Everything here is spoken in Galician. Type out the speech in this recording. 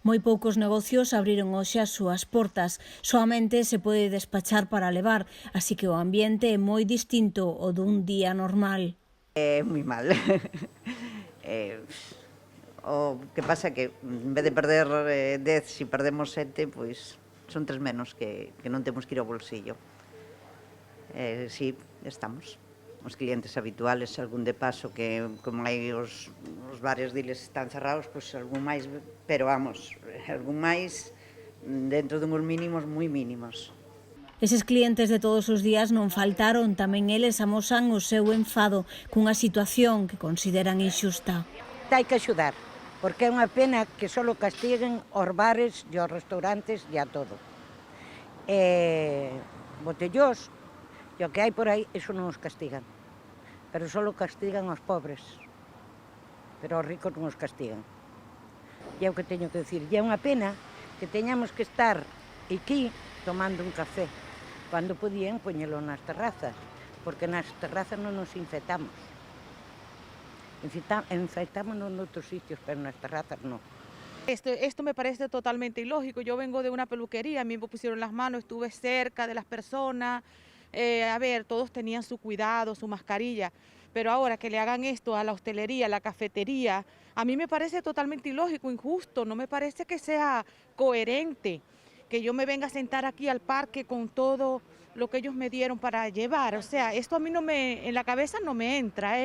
Moi poucos negocios abriron hoxe as súas portas, soamente se pode despachar para levar, así que o ambiente é moi distinto ao dun día normal. É moi mal. eh, o que pasa é que en vez de perder 10, se perdemos 7, pois son 3 menos que non temos que ir ao bolsillo. Sí, estamos. Os clientes habituales, algún de paso que como hai os bares diles están cerrados, pois algún máis, pero vamos, algún máis dentro dunhos mínimos moi mínimos. Eses clientes de todos os días non faltaron, tamén eles amosan o seu enfado cunha situación que consideran inxusta. Hai que axudar, porque é unha pena que só castiguen aos bares e aos restaurantes e a todo. Botellós, e o que hai por aí, iso non os castigan. Pero só castigan aos pobres. Pero aos ricos non os castigan. E é o que teño que decir. E é unha pena que teñamos que estar aquí tomando un café, cando podían poñelo nas terrazas, porque nas terrazas non nos infectamos. Infectámonos noutros sitios, pero nas terrazas non. Esto me parece totalmente ilógico. Yo vengo de una peluquería, a mí me pusieron las manos, estuve cerca de las personas. A ver, todos tenían su cuidado, su mascarilla, pero ahora que le hagan esto a la hostelería, a la cafetería, a mí me parece totalmente ilógico, injusto, no me parece que sea coherente que yo me venga a sentar aquí al parque con todo lo que ellos me dieron para llevar. O sea, esto a mí en la cabeza no me entra,